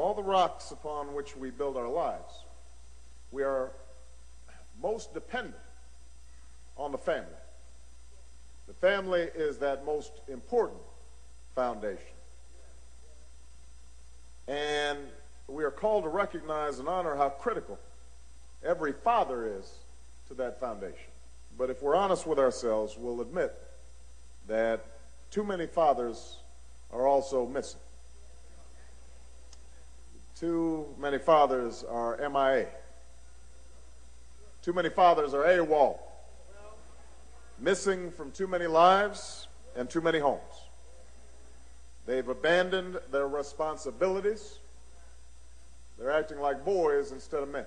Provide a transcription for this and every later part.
all the rocks upon which we build our lives, we are most dependent on the family. The family is that most important foundation. And we are called to recognize and honor how critical every father is to that foundation. But if we're honest with ourselves, we'll admit that too many fathers are also missing. Too many fathers are MIA. Too many fathers are AWOL. Missing from too many lives and too many homes. They've abandoned their responsibilities. They're acting like boys instead of men.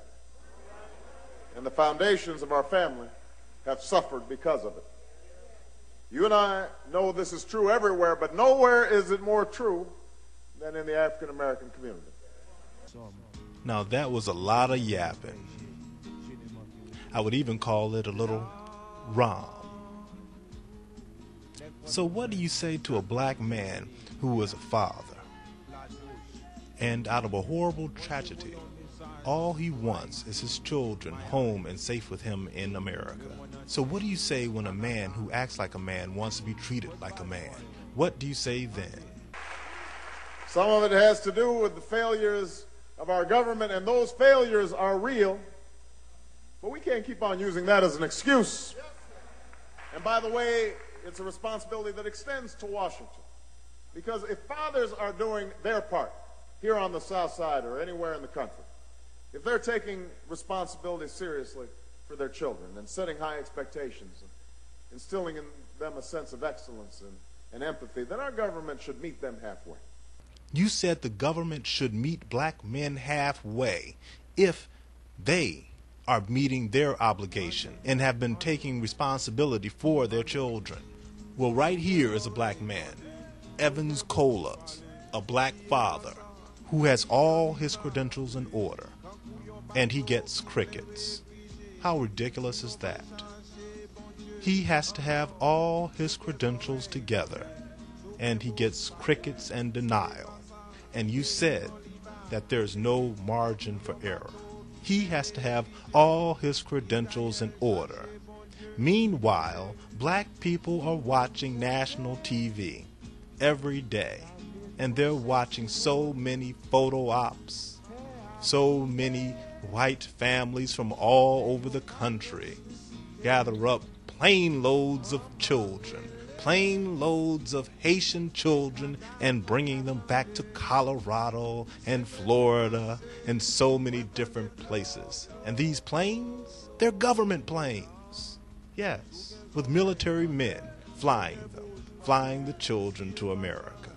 And the foundations of our family have suffered because of it. You and I know this is true everywhere, but nowhere is it more true than in the African American community. Now that was a lot of yapping. I would even call it a little rom. So what do you say to a black man who is a father, and out of a horrible tragedy, all he wants is his children home and safe with him in America? So what do you say when a man who acts like a man wants to be treated like a man? What do you say then? Some of it has to do with the failures of our government, and those failures are real, but we can't keep on using that as an excuse. And by the way, it's a responsibility that extends to Washington. Because if fathers are doing their part here on the South Side or anywhere in the country, if they're taking responsibility seriously for their children and setting high expectations and instilling in them a sense of excellence and empathy, then our government should meet them halfway. You said the government should meet black men halfway if they are meeting their obligation and have been taking responsibility for their children. Well, right here is a black man, Evans Colas, a black father who has all his credentials in order, and he gets crickets. How ridiculous is that? He has to have all his credentials together, and he gets crickets and denial. And you said that there's no margin for error. He has to have all his credentials in order. Meanwhile, black people are watching national TV every day, and they're watching so many photo ops, so many white families from all over the country gather up plane loads of children, plane loads of Haitian children, and bringing them back to Colorado and Florida and so many different places. And these planes, they're government planes. Yes, with military men flying them, flying the children to America.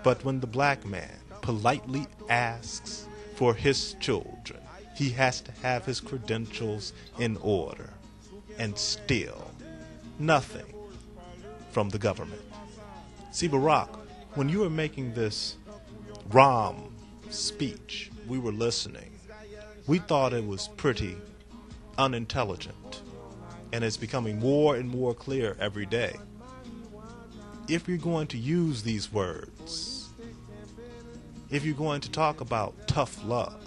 But when the black man politely asks for his children, he has to have his credentials in order, and still nothing from the government. See, Barack, when you were making this Rom speech, we were listening. We thought it was pretty unintelligent, and it's becoming more and more clear every day. If you're going to use these words, if you're going to talk about tough love,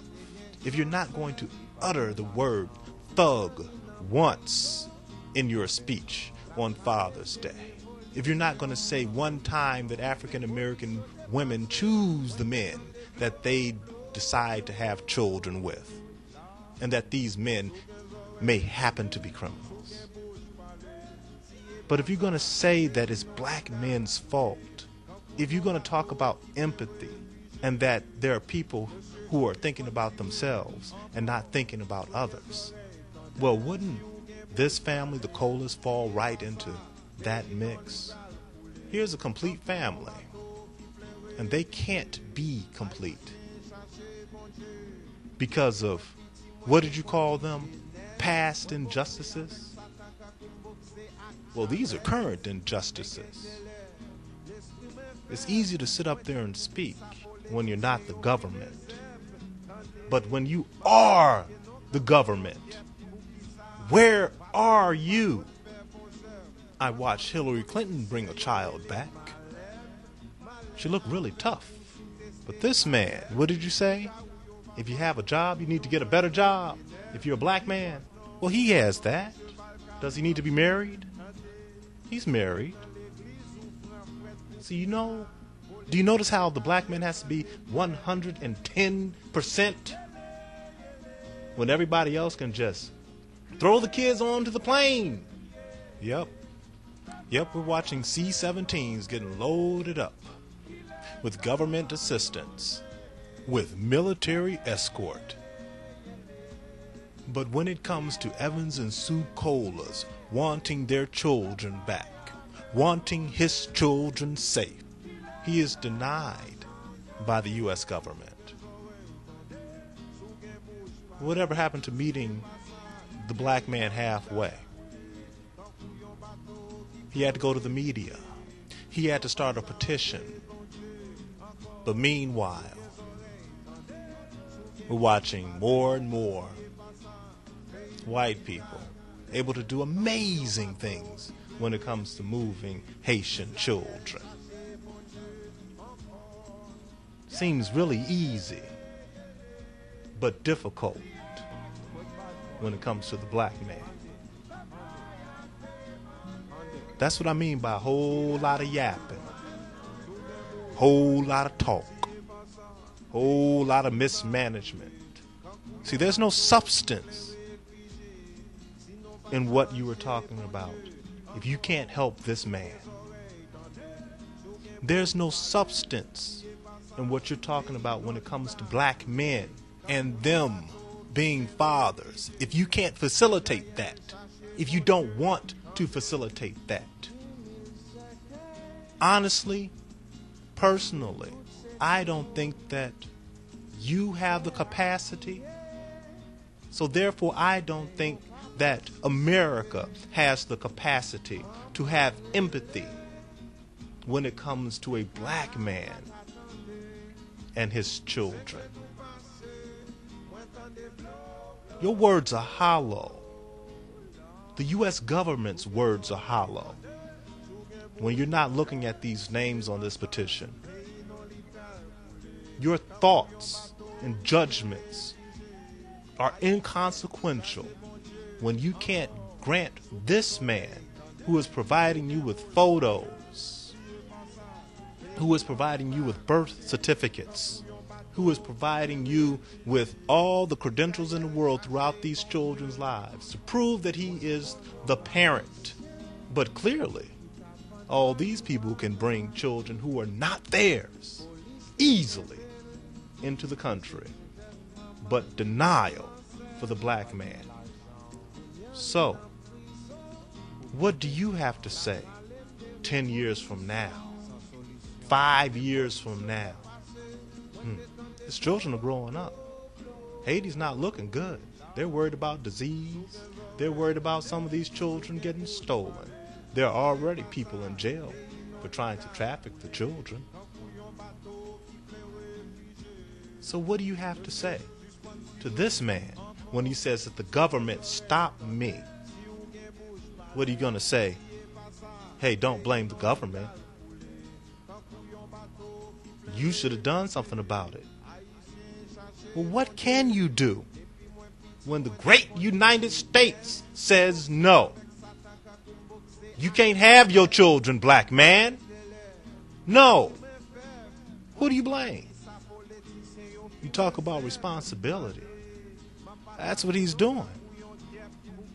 if you're not going to utter the word thug once in your speech on Father's Day, if you're not going to say one time that African American women choose the men that they decide to have children with, and that these men may happen to be criminals. But if you're going to say that it's black men's fault, if you're going to talk about empathy and that there are people who are thinking about themselves and not thinking about others, well, wouldn't this family, the Colas, fall right into that mix? Here's a complete family, and they can't be complete because of, what did you call them? Past injustices? Well, these are current injustices. It's easy to sit up there and speak when you're not the government. But when you are the government, where are you? I watched Hillary Clinton bring a child back. She looked really tough. But this man, what did you say? If you have a job, you need to get a better job. If you're a black man, well, he has that. Does he need to be married? He's married. So do you notice how the black man has to be 110% when everybody else can just throw the kids onto the plane? Yep, we're watching C-17s getting loaded up with government assistance, with military escort. But when it comes to Evans and Sue Colas wanting their children back, wanting his children safe, he is denied by the U.S. government. Whatever happened to meeting the black man halfway? He had to go to the media. He had to start a petition. But meanwhile, we're watching more and more white people able to do amazing things when it comes to moving Haitian children. Seems really easy, but difficult when it comes to the black man. That's what I mean by a whole lot of yapping, whole lot of talk, whole lot of mismanagement. See, there's no substance in what you were talking about if you can't help this man. There's no substance in what you're talking about when it comes to black men and them being fathers if you can't facilitate that, if you don't want to facilitate that. Honestly, personally, I don't think that you have the capacity. So therefore, I don't think that America has the capacity to have empathy when it comes to a black man and his children. Your words are hollow. The U.S. government's words are hollow when you're not looking at these names on this petition. Your thoughts and judgments are inconsequential when you can't grant this man who is providing you with photos, who is providing you with birth certificates, who is providing you with all the credentials in the world throughout these children's lives to prove that he is the parent. But clearly, all these people can bring children who are not theirs easily into the country. But denial for the black man. So, what do you have to say 10 years from now? 5 years from now? His children are growing up. Haiti's not looking good. They're worried about disease. They're worried about some of these children getting stolen. There are already people in jail for trying to traffic the children. So what do you have to say to this man when he says that the government stopped me? What are you going to say? Hey, don't blame the government. You should have done something about it. Well, what can you do when the great United States says no? You can't have your children, black man. No. Who do you blame? You talk about responsibility. That's what he's doing.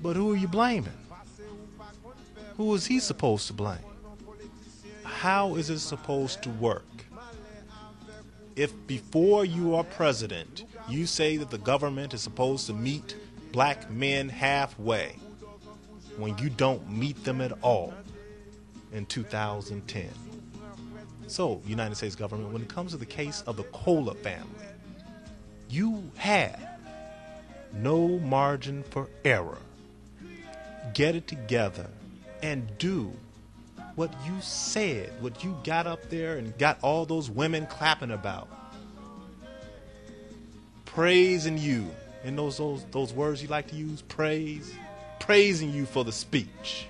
But who are you blaming? Who is he supposed to blame? How is it supposed to work? If before you are president, you say that the government is supposed to meet black men halfway, when you don't meet them at all in 2010. So, United States government, when it comes to the case of the Colas family, you have no margin for error. Get it together and do what you said, what you got up there and got all those women clapping about. Praising you. And those words you like to use, praising you for the speech.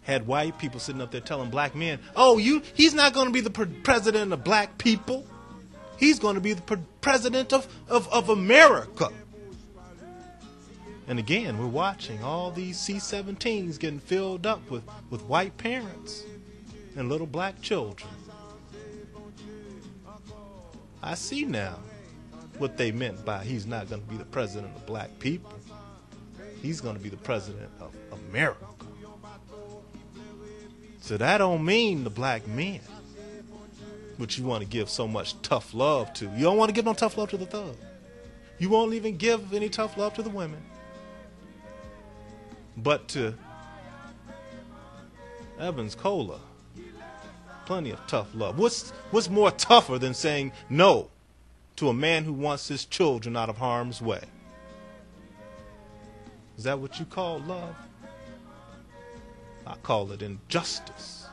Had white people sitting up there telling black men, oh, he's not going to be the president of black people. He's going to be the president of America. And again, we're watching all these C-17s getting filled up with white parents and little black children. I see now what they meant by he's not going to be the president of black people. He's going to be the president of America. So that don't mean the black men, which you want to give so much tough love to. You don't want to give no tough love to the thug. You won't even give any tough love to the women. But to Evans Cola, plenty of tough love. What's more tougher than saying no to a man who wants his children out of harm's way? Is that what you call love? I call it injustice.